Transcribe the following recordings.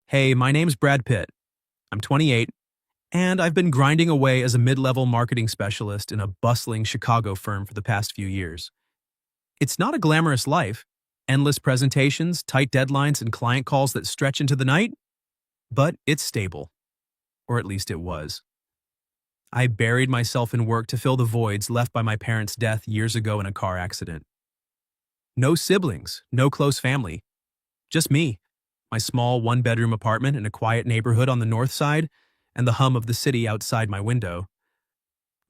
Hey, my name's Brad Pitt. I'm 28, and I've been grinding away as a mid-level marketing specialist in a bustling Chicago firm for the past few years. It's not a glamorous life, endless presentations, tight deadlines, and client calls that stretch into the night, but it's stable, or at least it was. I buried myself in work to fill the voids left by my parents' death years ago in a car accident. No siblings, no close family, just me, my small one-bedroom apartment in a quiet neighborhood on the north side, and the hum of the city outside my window.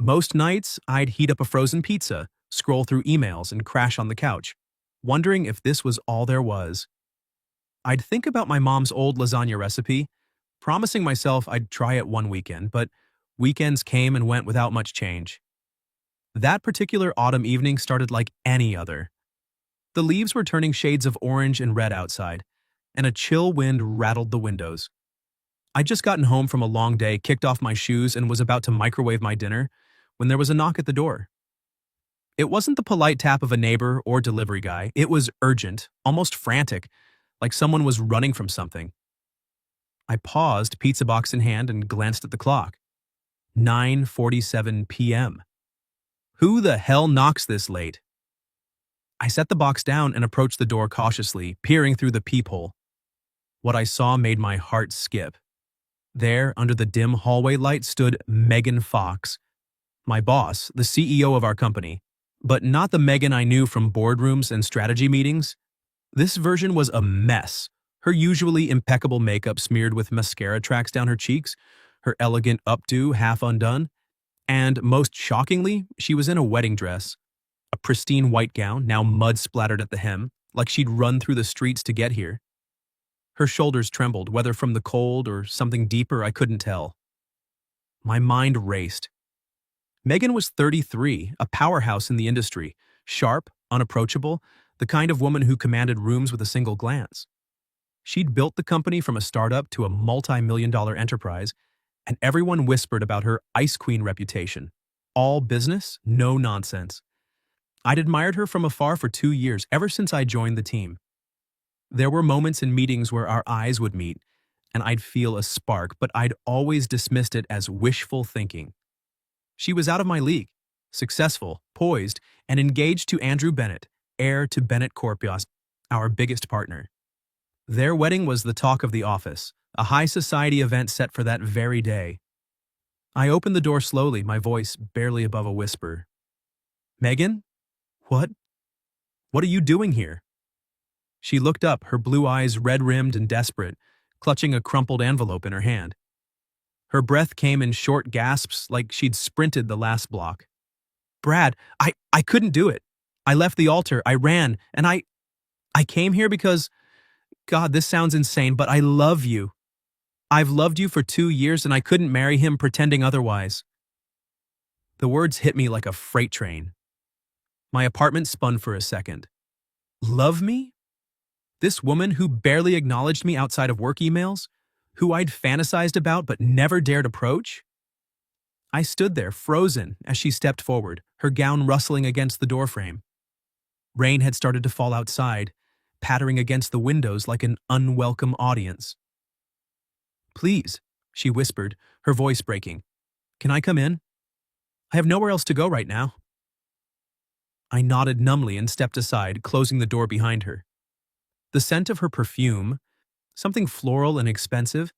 Most nights, I'd heat up a frozen pizza, scroll through emails, and crash on the couch, wondering if this was all there was. I'd think about my mom's old lasagna recipe, promising myself I'd try it one weekend, but weekends came and went without much change. That particular autumn evening started like any other. The leaves were turning shades of orange and red outside, and a chill wind rattled the windows. I'd just gotten home from a long day, kicked off my shoes, and was about to microwave my dinner when there was a knock at the door. It wasn't the polite tap of a neighbor or delivery guy. It was urgent, almost frantic, like someone was running from something. I paused, pizza box in hand, and glanced at the clock. 9:47 p.m. Who the hell knocks this late? I set the box down and approached the door cautiously, peering through the peephole. What I saw made my heart skip. There, under the dim hallway light, stood Megan Fox, my boss, the CEO of our company, but not the Megan I knew from boardrooms and strategy meetings. This version was a mess. Her usually impeccable makeup smeared with mascara tracks down her cheeks, her elegant updo half undone, and most shockingly, she was in a wedding dress. A pristine white gown, now mud-splattered at the hem, like she'd run through the streets to get here. Her shoulders trembled, whether from the cold or something deeper I couldn't tell. My mind raced. Megan was 33, a powerhouse in the industry, sharp, unapproachable, the kind of woman who commanded rooms with a single glance. She'd built the company from a startup to a multi-million-dollar enterprise, and everyone whispered about her ice queen reputation. All business, no nonsense. I'd admired her from afar for 2 years, ever since I joined the team. There were moments in meetings where our eyes would meet, and I'd feel a spark, but I'd always dismissed it as wishful thinking. She was out of my league, successful, poised, and engaged to Andrew Bennett, heir to Bennett Corpios, our biggest partner. Their wedding was the talk of the office, a high society event set for that very day. I opened the door slowly, my voice barely above a whisper. "Megan? What? What are you doing here?" She looked up, her blue eyes red-rimmed and desperate, clutching a crumpled envelope in her hand. Her breath came in short gasps like she'd sprinted the last block. "Brad, I couldn't do it. I left the altar, I ran, and I came here because, God, this sounds insane, but I love you. I've loved you for 2 years and I couldn't marry him pretending otherwise." The words hit me like a freight train. My apartment spun for a second. Love me? This woman who barely acknowledged me outside of work emails? Who I'd fantasized about but never dared approach? I stood there, frozen, as she stepped forward, her gown rustling against the doorframe. Rain had started to fall outside, pattering against the windows like an unwelcome audience. "Please," she whispered, her voice breaking. "Can I come in? I have nowhere else to go right now." I nodded numbly and stepped aside, closing the door behind her. The scent of her perfume, something floral and expensive,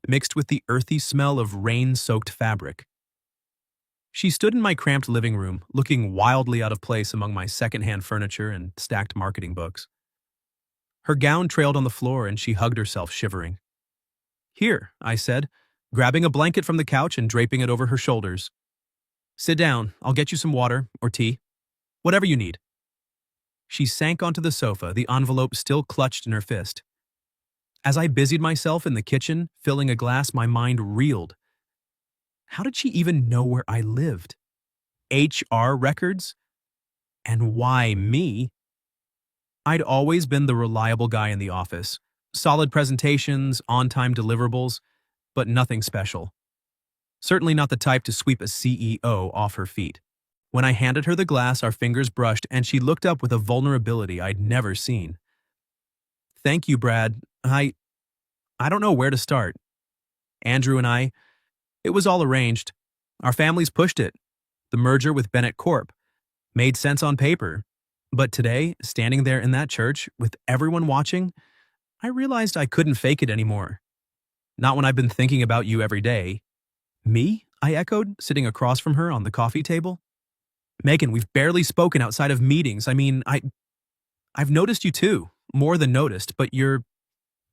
mixed with the earthy smell of rain-soaked fabric. She stood in my cramped living room, looking wildly out of place among my secondhand furniture and stacked marketing books. Her gown trailed on the floor and she hugged herself, shivering. "Here," I said, grabbing a blanket from the couch and draping it over her shoulders. "Sit down, I'll get you some water or tea. Whatever you need." She sank onto the sofa, the envelope still clutched in her fist. As I busied myself in the kitchen, filling a glass, my mind reeled. How did she even know where I lived? HR records? And why me? I'd always been the reliable guy in the office. Solid presentations, on-time deliverables, but nothing special. Certainly not the type to sweep a CEO off her feet. When I handed her the glass, our fingers brushed, and she looked up with a vulnerability I'd never seen. "Thank you, Brad. I I don't know where to start. Andrew and I, it was all arranged. Our families pushed it. The merger with Bennett Corp made sense on paper. But today, standing there in that church with everyone watching, I realized I couldn't fake it anymore. Not when I've been thinking about you every day. Me? I echoed, sitting across from her on the coffee table. Megan, we've barely spoken outside of meetings. I've noticed you too. More than noticed, but you're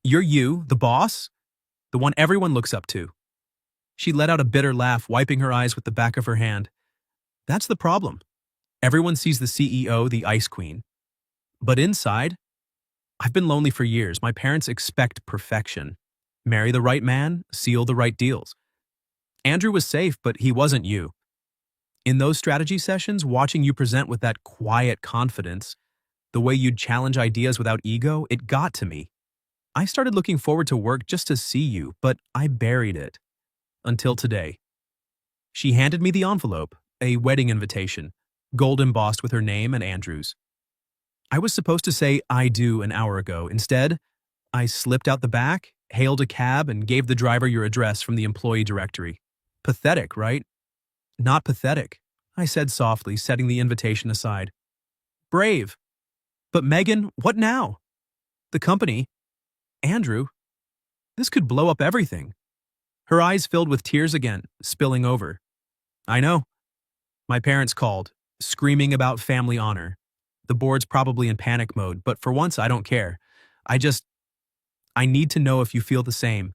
you, the boss, the one everyone looks up to. She let out a bitter laugh, wiping her eyes with the back of her hand. That's the problem. Everyone sees the CEO, the ice queen. But inside, I've been lonely for years. My parents expect perfection. Marry the right man, seal the right deals. Andrew was safe, but he wasn't you. In those strategy sessions, watching you present with that quiet confidence, the way you'd challenge ideas without ego, it got to me. I started looking forward to work just to see you, but I buried it. Until today. She handed me the envelope, a wedding invitation, gold embossed with her name and Andrew's. I was supposed to say "I do" an hour ago. Instead, I slipped out the back, hailed a cab, and gave the driver your address from the employee directory. Pathetic, right? Not pathetic, I said softly, setting the invitation aside. Brave. But Megan, what now? The company, Andrew, this could blow up everything. Her eyes filled with tears again, spilling over. I know. My parents called, screaming about family honor. The board's probably in panic mode, but for once I don't care. I need to know if you feel the same,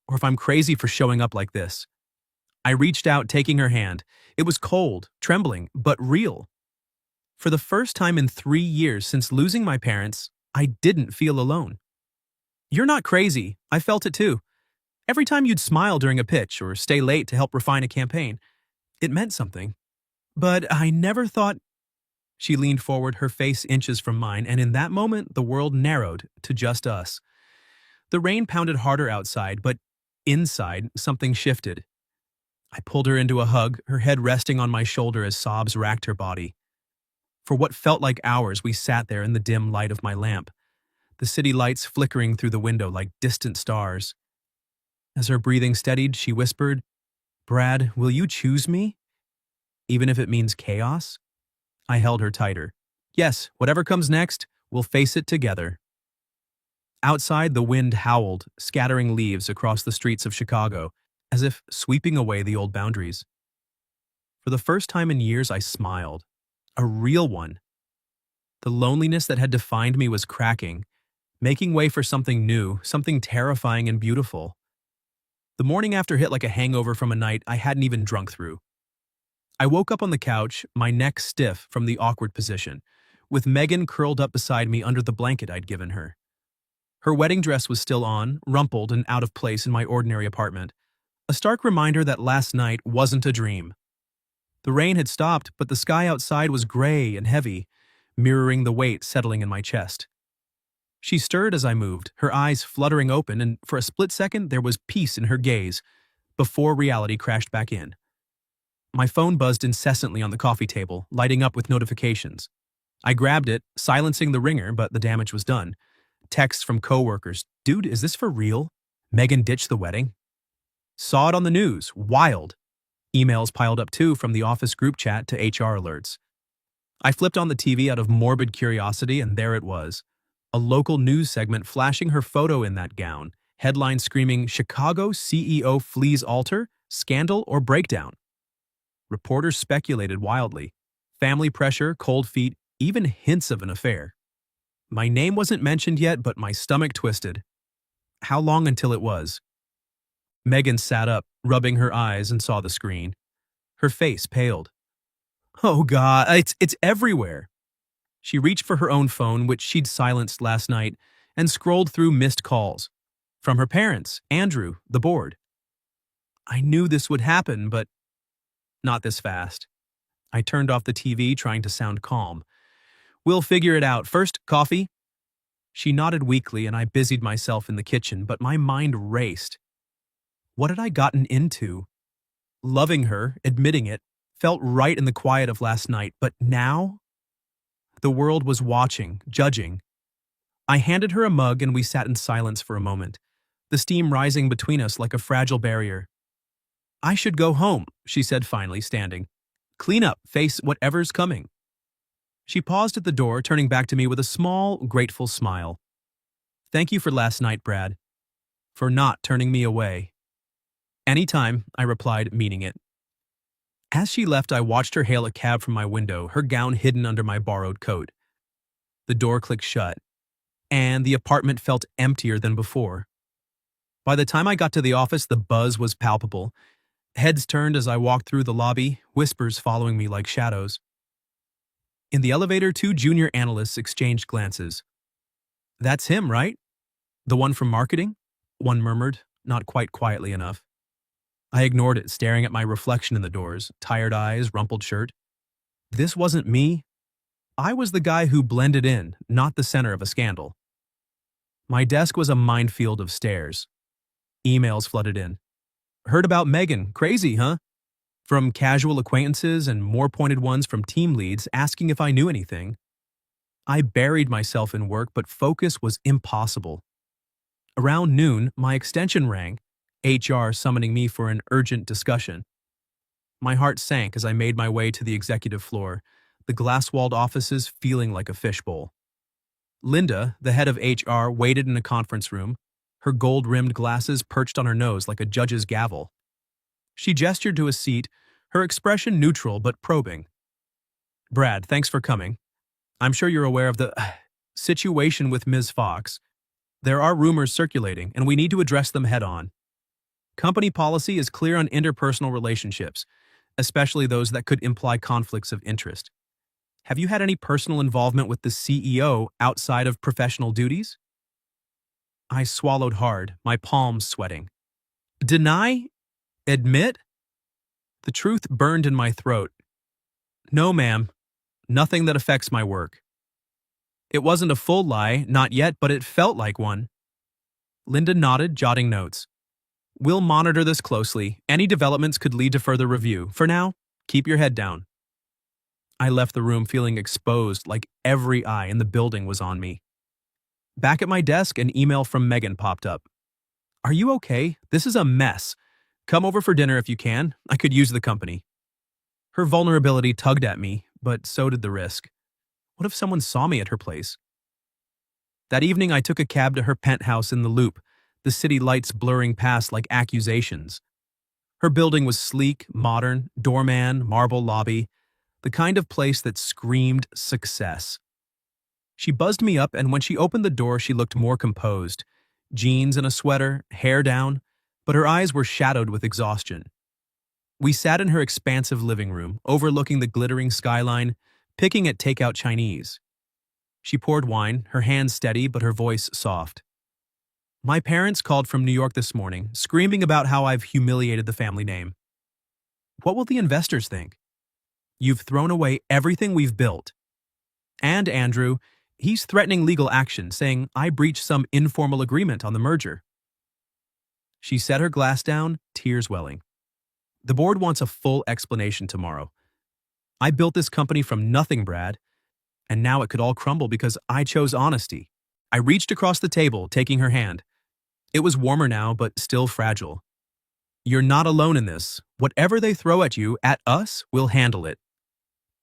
or if I'm crazy for showing up like this. I reached out, taking her hand. It was cold, trembling, but real. For the first time in 3 years since losing my parents, I didn't feel alone. You're not crazy. I felt it too. Every time you'd smile during a pitch or stay late to help refine a campaign, it meant something. But I never thought... She leaned forward, her face inches from mine, and in that moment, the world narrowed to just us. The rain pounded harder outside, but inside, something shifted. I pulled her into a hug, her head resting on my shoulder as sobs racked her body. For what felt like hours, we sat there in the dim light of my lamp, the city lights flickering through the window like distant stars. As her breathing steadied, she whispered, Brad, will you choose me? Even if it means chaos? I held her tighter. Yes, whatever comes next, we'll face it together. Outside, the wind howled, scattering leaves across the streets of Chicago, as if sweeping away the old boundaries. For the first time in years, I smiled. A real one. The loneliness that had defined me was cracking, making way for something new, something terrifying and beautiful. The morning after hit like a hangover from a night I hadn't even drunk through. I woke up on the couch, my neck stiff from the awkward position, with Megan curled up beside me under the blanket I'd given her. Her wedding dress was still on, rumpled and out of place in my ordinary apartment, a stark reminder that last night wasn't a dream. The rain had stopped, but the sky outside was gray and heavy, mirroring the weight settling in my chest. She stirred as I moved, her eyes fluttering open, and for a split second there was peace in her gaze, before reality crashed back in. My phone buzzed incessantly on the coffee table, lighting up with notifications. I grabbed it, silencing the ringer, but the damage was done. Texts from coworkers. Dude, is this for real? Megan ditched the wedding? Saw it on the news. Wild. Emails piled up too from the office group chat to HR alerts. I flipped on the TV out of morbid curiosity, and there it was. A local news segment flashing her photo in that gown, headline screaming, Chicago CEO flees altar, scandal or breakdown. Reporters speculated wildly. Family pressure, cold feet, even hints of an affair. My name wasn't mentioned yet, but my stomach twisted. How long until it was? Megan sat up, rubbing her eyes, and saw the screen. Her face paled. Oh God, it's everywhere. She reached for her own phone, which she'd silenced last night, and scrolled through missed calls. From her parents, Andrew, the board. I knew this would happen, but not this fast. I turned off the TV, trying to sound calm. We'll figure it out. First, coffee? She nodded weakly, and I busied myself in the kitchen, but my mind raced. What had I gotten into? Loving her, admitting it, felt right in the quiet of last night, but now? The world was watching, judging. I handed her a mug and we sat in silence for a moment. the steam rising between us like a fragile barrier. I should go home, she said finally, standing. Clean up, face whatever's coming. She paused at the door, turning back to me with a small, grateful smile. Thank you for last night, Brad. For not turning me away. Anytime, I replied, meaning it. As she left, I watched her hail a cab from my window, her gown hidden under my borrowed coat. The door clicked shut, and the apartment felt emptier than before. By the time I got to the office, the buzz was palpable. Heads turned as I walked through the lobby, whispers following me like shadows. In the elevator, two junior analysts exchanged glances. That's him, right? The one from marketing? One murmured, not quite quietly enough. I ignored it, staring at my reflection in the doors, tired eyes, rumpled shirt. This wasn't me. I was the guy who blended in, not the center of a scandal. My desk was a minefield of stares. Emails flooded in. Heard about Megan. Crazy, huh? From casual acquaintances and more pointed ones from team leads asking if I knew anything. I buried myself in work, but focus was impossible. Around noon, my extension rang, HR summoning me for an urgent discussion. My heart sank as I made my way to the executive floor, the glass-walled offices feeling like a fishbowl. Linda, the head of HR, waited in a conference room, her gold-rimmed glasses perched on her nose like a judge's gavel. She gestured to a seat, her expression neutral but probing. Brad, thanks for coming. I'm sure you're aware of the situation with Ms. Fox. There are rumors circulating, and we need to address them head-on. Company policy is clear on interpersonal relationships, especially those that could imply conflicts of interest. Have you had any personal involvement with the CEO outside of professional duties? I swallowed hard, my palms sweating. Deny? Admit? The truth burned in my throat. No, ma'am. Nothing that affects my work. It wasn't a full lie, not yet, but it felt like one. Linda nodded, jotting notes. We'll monitor this closely. Any developments could lead to further review. For now, keep your head down. I left the room feeling exposed, like every eye in the building was on me. Back at my desk, an email from Megan popped up. Are you okay? This is a mess. Come over for dinner if you can. I could use the company. Her vulnerability tugged at me, but so did the risk. What if someone saw me at her place? That evening, I took a cab to her penthouse in the Loop, the city lights blurring past like accusations. Her building was sleek, modern, doorman, marble lobby, the kind of place that screamed success. She buzzed me up, and when she opened the door, she looked more composed. Jeans and a sweater, hair down, but her eyes were shadowed with exhaustion. We sat in her expansive living room, overlooking the glittering skyline, picking at takeout Chinese. She poured wine, her hands steady but her voice soft. My parents called from New York this morning, screaming about how I've humiliated the family name. What will the investors think? You've thrown away everything we've built. And Andrew, he's threatening legal action, saying I breached some informal agreement on the merger. She set her glass down, tears welling. The board wants a full explanation tomorrow. I built this company from nothing, Brad, and now it could all crumble because I chose honesty. I reached across the table, taking her hand. It was warmer now, but still fragile. You're not alone in this. Whatever they throw at you, at us, we'll handle it.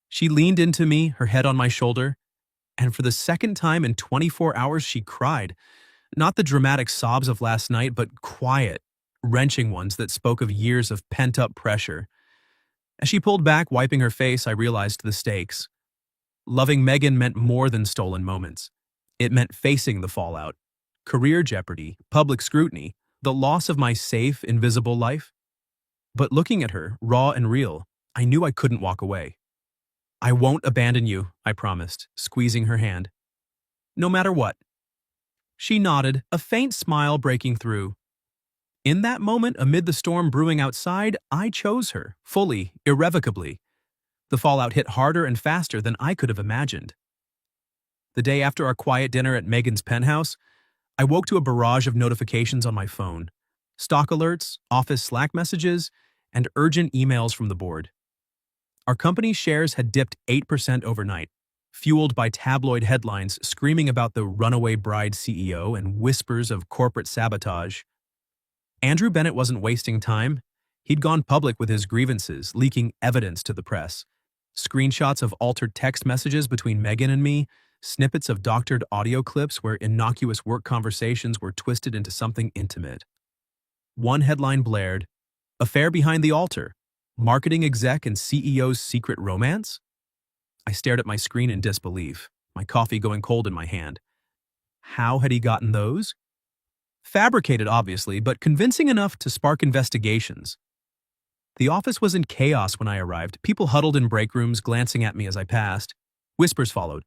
She leaned into me, her head on my shoulder, and for the second time in 24 hours she cried. Not the dramatic sobs of last night, but quiet, wrenching ones that spoke of years of pent-up pressure. As she pulled back, wiping her face, I realized the stakes. Loving Megan meant more than stolen moments. It meant facing the fallout. Career jeopardy, public scrutiny, the loss of my safe, invisible life. But looking at her, raw and real, I knew I couldn't walk away. I won't abandon you, I promised, squeezing her hand. No matter what. She nodded, a faint smile breaking through. In that moment, amid the storm brewing outside, I chose her, fully, irrevocably. The fallout hit harder and faster than I could have imagined. The day after our quiet dinner at Megan's penthouse, I woke to a barrage of notifications on my phone. Stock alerts, office Slack messages, and urgent emails from the board. Our company's shares had dipped 8% overnight, fueled by tabloid headlines screaming about the runaway bride CEO and whispers of corporate sabotage. Andrew Bennett wasn't wasting time. He'd gone public with his grievances, leaking evidence to the press. Screenshots of altered text messages between Megan and me, snippets of doctored audio clips where innocuous work conversations were twisted into something intimate. One headline blared, "Affair Behind the Altar. Marketing exec and CEO's secret romance?" I stared at my screen in disbelief, my coffee going cold in my hand. How had he gotten those? Fabricated, obviously, but convincing enough to spark investigations. The office was in chaos when I arrived, people huddled in break rooms, glancing at me as I passed. Whispers followed.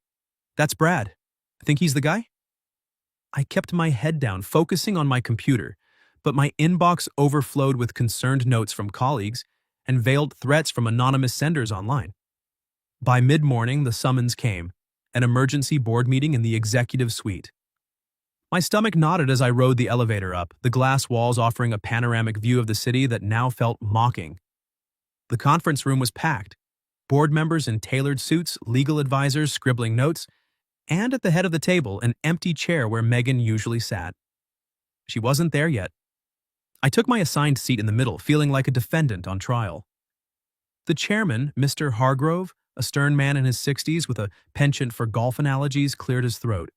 "That's Brad. Think he's the guy?" I kept my head down, focusing on my computer, but my inbox overflowed with concerned notes from colleagues and veiled threats from anonymous senders online. By mid-morning, the summons came, an emergency board meeting in the executive suite. My stomach knotted as I rode the elevator up, the glass walls offering a panoramic view of the city that now felt mocking. The conference room was packed, board members in tailored suits, legal advisors scribbling notes, and at the head of the table, an empty chair where Megan usually sat. She wasn't there yet. I took my assigned seat in the middle, feeling like a defendant on trial. The chairman, Mr. Hargrove, a stern man in his 60s with a penchant for golf analogies, cleared his throat.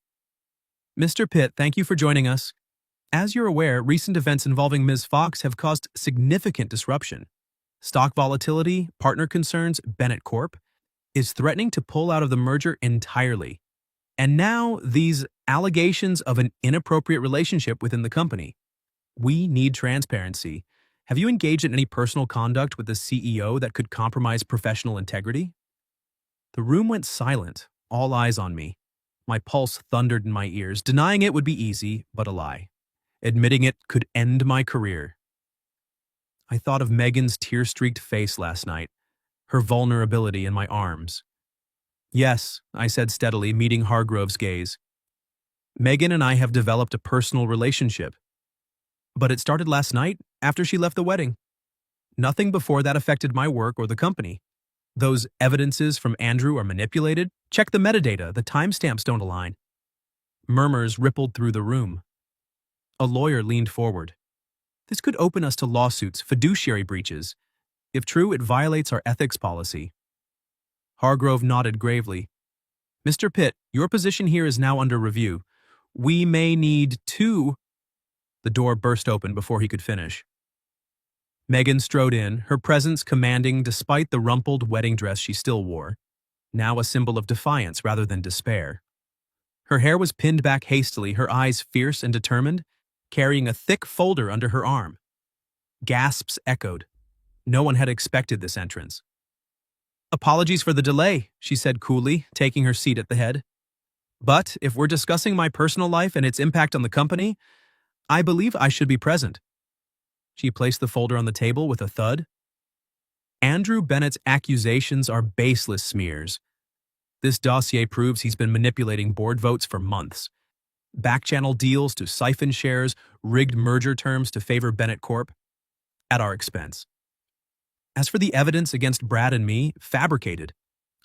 "Mr. Pitt, thank you for joining us. As you're aware, recent events involving Ms. Fox have caused significant disruption. Stock volatility, partner concerns, Bennett Corp. is threatening to pull out of the merger entirely. And now, these allegations of an inappropriate relationship within the company. We need transparency. Have you engaged in any personal conduct with the CEO that could compromise professional integrity?" The room went silent, all eyes on me. My pulse thundered in my ears. Denying it would be easy, but a lie. Admitting it could end my career. I thought of Megan's tear-streaked face last night, her vulnerability in my arms. "Yes," I said steadily, meeting Hargrove's gaze. "Megan and I have developed a personal relationship. But it started last night, after she left the wedding. Nothing before that affected my work or the company. Those evidences from Andrew are manipulated. Check the metadata, the timestamps don't align." Murmurs rippled through the room. A lawyer leaned forward. "This could open us to lawsuits, fiduciary breaches. If true, it violates our ethics policy." Hargrove nodded gravely. "Mr. Pitt, your position here is now under review. We may need to—" The door burst open before he could finish. Megan strode in, her presence commanding despite the rumpled wedding dress she still wore, now a symbol of defiance rather than despair. Her hair was pinned back hastily, her eyes fierce and determined, carrying a thick folder under her arm. Gasps echoed. No one had expected this entrance. "Apologies for the delay," she said coolly, taking her seat at the head. "But if we're discussing my personal life and its impact on the company, I believe I should be present." She placed the folder on the table with a thud. "Andrew Bennett's accusations are baseless smears. This dossier proves he's been manipulating board votes for months. Backchannel deals to siphon shares, rigged merger terms to favor Bennett Corp. At our expense. As for the evidence against Brad and me, fabricated.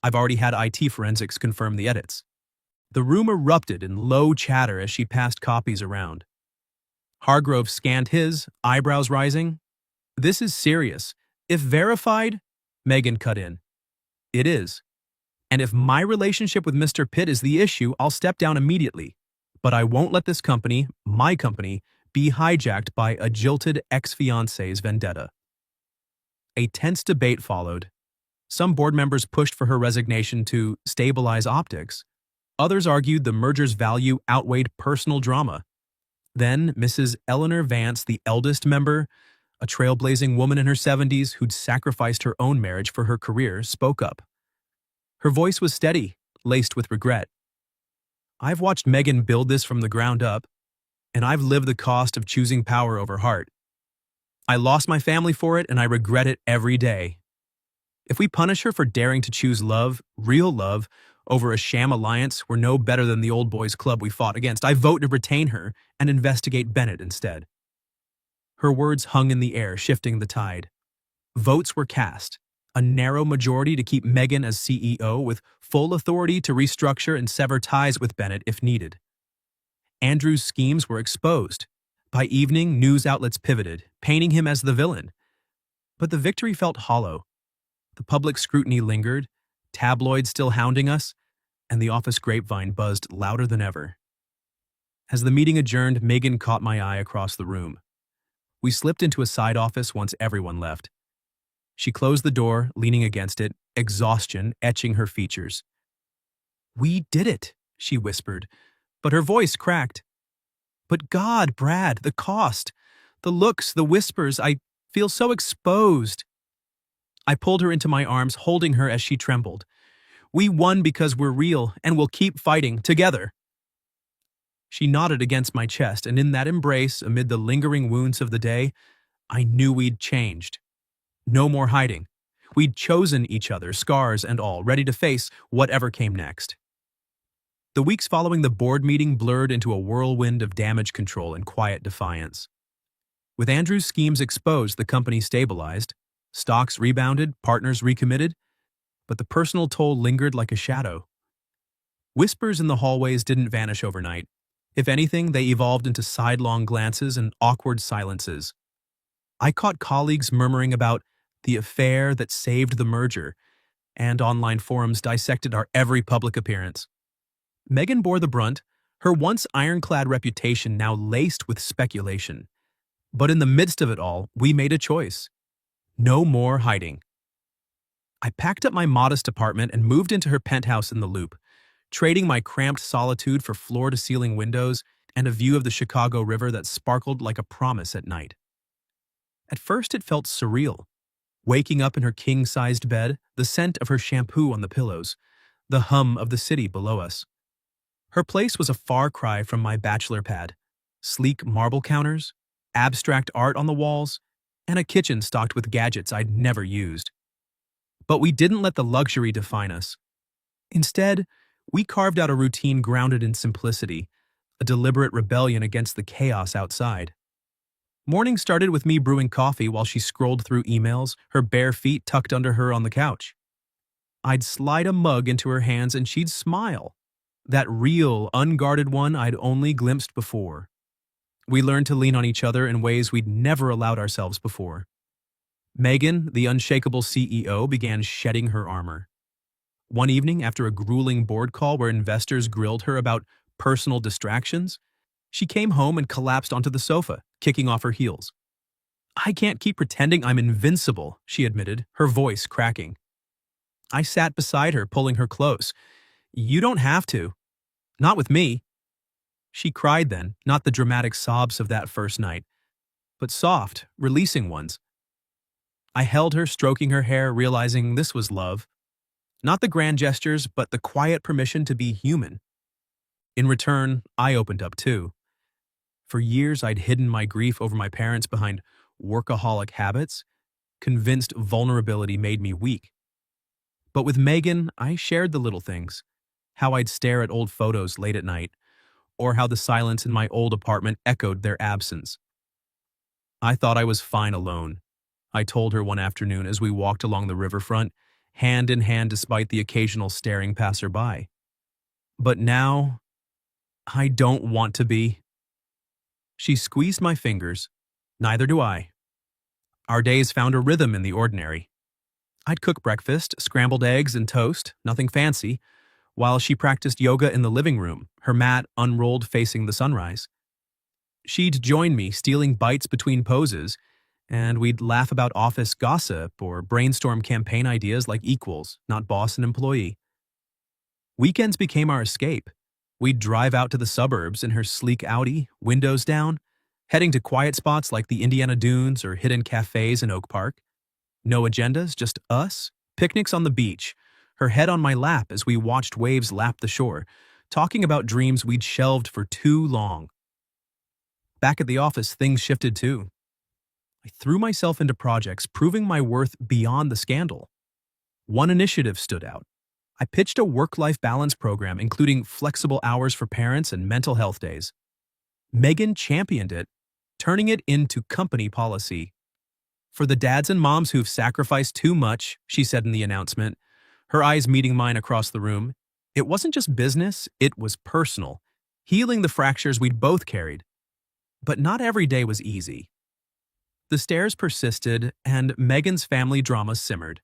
I've already had IT forensics confirm the edits." The room erupted in low chatter as she passed copies around. Hargrove scanned his, eyebrows rising. "This is serious. If verified," Megan cut in. "It is. And if my relationship with Mr. Pitt is the issue, I'll step down immediately. But I won't let this company, my company, be hijacked by a jilted ex-fiance's vendetta." A tense debate followed. Some board members pushed for her resignation to stabilize optics. Others argued the merger's value outweighed personal drama. Then Mrs. Eleanor Vance, the eldest member, a trailblazing woman in her 70s who'd sacrificed her own marriage for her career, spoke up. Her voice was steady, laced with regret. "I've watched Megan build this from the ground up, and I've lived the cost of choosing power over heart. I lost my family for it, and I regret it every day. If we punish her for daring to choose love, real love, over a sham alliance, we're no better than the old boys club we fought against. I vote to retain her and investigate Bennett instead." Her words hung in the air, shifting the tide. Votes were cast, a narrow majority to keep Megan as CEO with full authority to restructure and sever ties with Bennett if needed. Andrew's schemes were exposed. By evening, news outlets pivoted, painting him as the villain. But the victory felt hollow. The public scrutiny lingered, tabloids still hounding us, and the office grapevine buzzed louder than ever. As the meeting adjourned, Megan caught my eye across the room. We slipped into a side office once everyone left. She closed the door, leaning against it, exhaustion etching her features. "We did it," she whispered, but her voice cracked. "But God, Brad, the cost, the looks, the whispers, I feel so exposed." I pulled her into my arms, holding her as she trembled. "We won because we're real, and we'll keep fighting, together." She nodded against my chest, and in that embrace, amid the lingering wounds of the day, I knew we'd changed. No more hiding. We'd chosen each other, scars and all, ready to face whatever came next. The weeks following the board meeting blurred into a whirlwind of damage control and quiet defiance. With Andrew's schemes exposed, the company stabilized. Stocks rebounded, partners recommitted, but the personal toll lingered like a shadow. Whispers in the hallways didn't vanish overnight. If anything, they evolved into sidelong glances and awkward silences. I caught colleagues murmuring about the affair that saved the merger, and online forums dissected our every public appearance. Megan bore the brunt, her once ironclad reputation now laced with speculation. But in the midst of it all, we made a choice. No more hiding. I packed up my modest apartment and moved into her penthouse in the Loop, trading my cramped solitude for floor-to-ceiling windows and a view of the Chicago River that sparkled like a promise at night. At first it felt surreal. Waking up in her king-sized bed, the scent of her shampoo on the pillows, the hum of the city below us. Her place was a far cry from my bachelor pad. Sleek marble counters, abstract art on the walls, and a kitchen stocked with gadgets I'd never used. But we didn't let the luxury define us. Instead, we carved out a routine grounded in simplicity, a deliberate rebellion against the chaos outside. Morning started with me brewing coffee while she scrolled through emails, her bare feet tucked under her on the couch. I'd slide a mug into her hands and she'd smile, that real, unguarded one I'd only glimpsed before. We learned to lean on each other in ways we'd never allowed ourselves before. Megan, the unshakable CEO, began shedding her armor. One evening, after a grueling board call where investors grilled her about personal distractions, she came home and collapsed onto the sofa, kicking off her heels. "I can't keep pretending I'm invincible," she admitted, her voice cracking. I sat beside her, pulling her close. "You don't have to. Not with me." She cried then, not the dramatic sobs of that first night, but soft, releasing ones. I held her, stroking her hair, realizing this was love. Not the grand gestures, but the quiet permission to be human. In return, I opened up too. For years, I'd hidden my grief over my parents behind workaholic habits, convinced vulnerability made me weak. But with Megan, I shared the little things. How I'd stare at old photos late at night, or how the silence in my old apartment echoed their absence. I thought I was fine alone, I told her one afternoon as we walked along the riverfront, hand in hand despite the occasional staring passerby. But now, I don't want to be. She squeezed my fingers. Neither do I. Our days found a rhythm in the ordinary. I'd cook breakfast, scrambled eggs and toast, nothing fancy, while she practiced yoga in the living room, her mat unrolled facing the sunrise. She'd join me, stealing bites between poses, and we'd laugh about office gossip or brainstorm campaign ideas like equals, not boss and employee. Weekends became our escape. We'd drive out to the suburbs in her sleek Audi, windows down, heading to quiet spots like the Indiana Dunes or hidden cafes in Oak Park. No agendas, just us, picnics on the beach, her head on my lap as we watched waves lap the shore, talking about dreams we'd shelved for too long. Back at the office, things shifted too. I threw myself into projects, proving my worth beyond the scandal. One initiative stood out. I pitched a work-life balance program, including flexible hours for parents and mental health days. Megan championed it, turning it into company policy. "For the dads and moms who've sacrificed too much," she said in the announcement, her eyes meeting mine across the room. It wasn't just business, it was personal, healing the fractures we'd both carried. But not every day was easy. The stares persisted, and Megan's family drama simmered.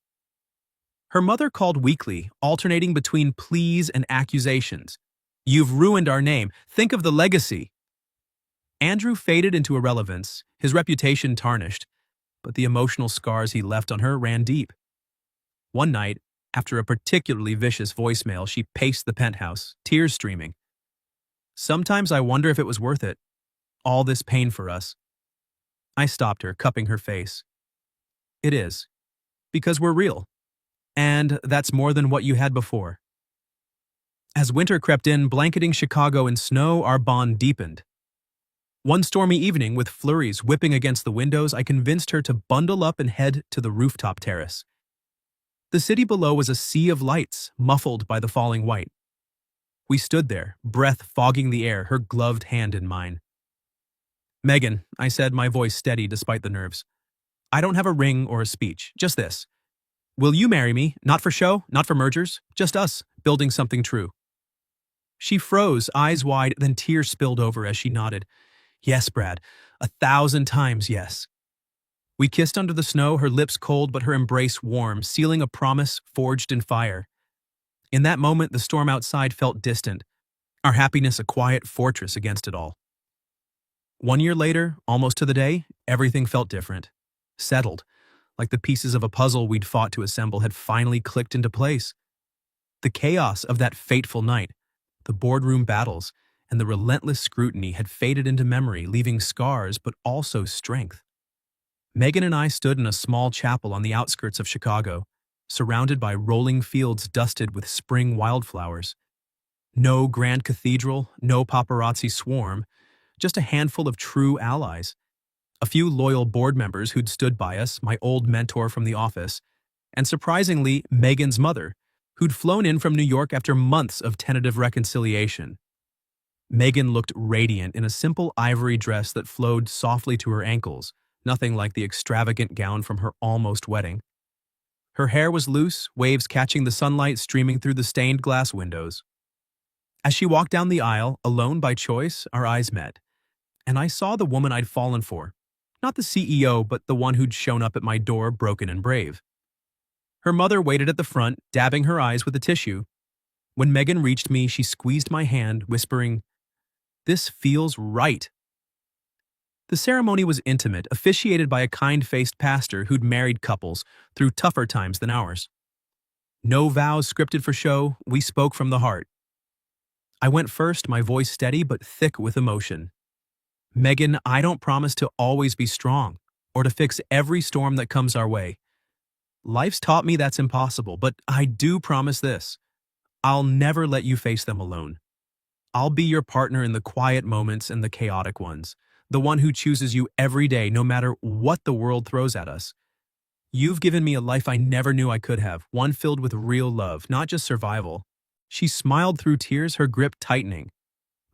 Her mother called weekly, alternating between pleas and accusations. "You've ruined our name. Think of the legacy." Andrew faded into irrelevance, his reputation tarnished, but the emotional scars he left on her ran deep. One night, after a particularly vicious voicemail, she paced the penthouse, tears streaming. "Sometimes I wonder if it was worth it. All this pain for us." I stopped her, cupping her face. "It is. Because we're real. And that's more than what you had before." As winter crept in, blanketing Chicago in snow, our bond deepened. One stormy evening, with flurries whipping against the windows, I convinced her to bundle up and head to the rooftop terrace. The city below was a sea of lights, muffled by the falling white. We stood there, breath fogging the air, her gloved hand in mine. "Megan," I said, my voice steady despite the nerves, "I don't have a ring or a speech, just this. Will you marry me? Not for show, not for mergers, just us, building something true." She froze, eyes wide, then tears spilled over as she nodded. "Yes, Brad, 1,000 times yes." We kissed under the snow, her lips cold but her embrace warm, sealing a promise forged in fire. In that moment, the storm outside felt distant, our happiness a quiet fortress against it all. 1 year later, almost to the day, everything felt different. Settled, like the pieces of a puzzle we'd fought to assemble had finally clicked into place. The chaos of that fateful night, the boardroom battles, and the relentless scrutiny had faded into memory, leaving scars but also strength. Megan and I stood in a small chapel on the outskirts of Chicago, surrounded by rolling fields dusted with spring wildflowers. No grand cathedral, no paparazzi swarm, just a handful of true allies. A few loyal board members who'd stood by us, my old mentor from the office, and surprisingly, Megan's mother, who'd flown in from New York after months of tentative reconciliation. Megan looked radiant in a simple ivory dress that flowed softly to her ankles, nothing like the extravagant gown from her almost wedding. Her hair was loose, waves catching the sunlight streaming through the stained glass windows. As she walked down the aisle, alone by choice, our eyes met, and I saw the woman I'd fallen for. Not the CEO, but the one who'd shown up at my door broken and brave. Her mother waited at the front, dabbing her eyes with a tissue. When Megan reached me, she squeezed my hand, whispering, "This feels right." The ceremony was intimate, officiated by a kind-faced pastor who'd married couples through tougher times than ours. No vows scripted for show, we spoke from the heart. I went first, my voice steady but thick with emotion. "Megan, I don't promise to always be strong or to fix every storm that comes our way. Life's taught me that's impossible, but I do promise this. I'll never let you face them alone. I'll be your partner in the quiet moments and the chaotic ones, the one who chooses you every day no matter what the world throws at us. You've given me a life I never knew I could have, one filled with real love, not just survival." She smiled through tears, her grip tightening.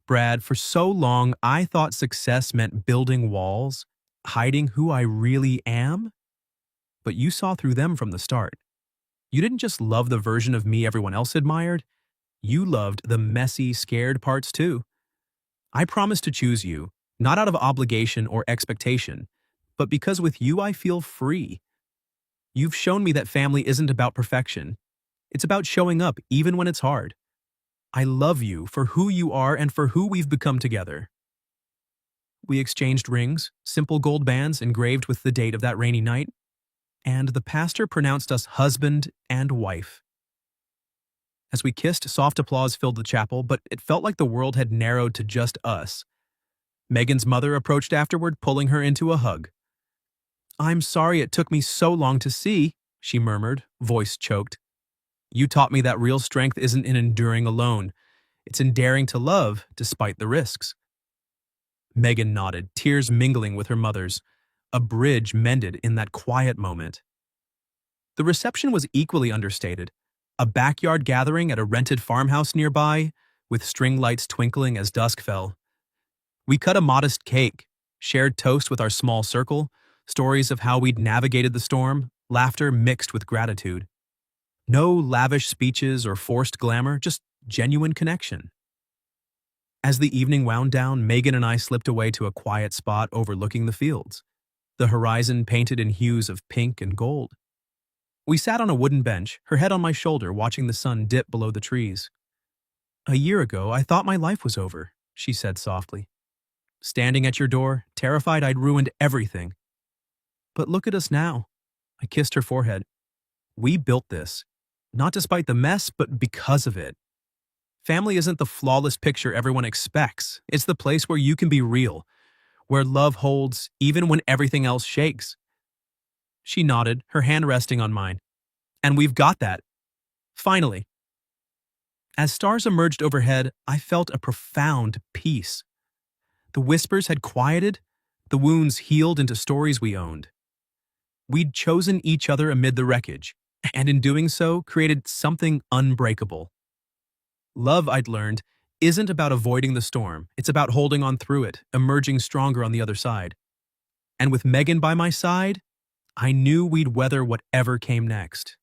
"Brad, for so long I thought success meant building walls, hiding who I really am. But you saw through them from the start. You didn't just love the version of me everyone else admired. You loved the messy, scared parts too. I promise to choose you, not out of obligation or expectation, but because with you I feel free. You've shown me that family isn't about perfection. It's about showing up even when it's hard. I love you for who you are and for who we've become together." We exchanged rings, simple gold bands engraved with the date of that rainy night, and the pastor pronounced us husband and wife. As we kissed, soft applause filled the chapel, but it felt like the world had narrowed to just us. Megan's mother approached afterward, pulling her into a hug. "I'm sorry it took me so long to see," she murmured, voice choked. "You taught me that real strength isn't in enduring alone. It's in daring to love despite the risks." Megan nodded, tears mingling with her mother's. A bridge mended in that quiet moment. The reception was equally understated. A backyard gathering at a rented farmhouse nearby, with string lights twinkling as dusk fell. We cut a modest cake, shared toast with our small circle, stories of how we'd navigated the storm, laughter mixed with gratitude. No lavish speeches or forced glamour, just genuine connection. As the evening wound down, Megan and I slipped away to a quiet spot overlooking the fields, the horizon painted in hues of pink and gold. We sat on a wooden bench, her head on my shoulder, watching the sun dip below the trees. "A year ago, I thought my life was over," she said softly. "Standing at your door, terrified I'd ruined everything. But look at us now." I kissed her forehead. "We built this, not despite the mess, but because of it. Family isn't the flawless picture everyone expects. It's the place where you can be real, where love holds even when everything else shakes." She nodded, her hand resting on mine. "And we've got that. Finally." As stars emerged overhead, I felt a profound peace. The whispers had quieted, the wounds healed into stories we owned. We'd chosen each other amid the wreckage, and in doing so, created something unbreakable. Love, I'd learned, isn't about avoiding the storm. It's about holding on through it, emerging stronger on the other side. And with Megan by my side, I knew we'd weather whatever came next.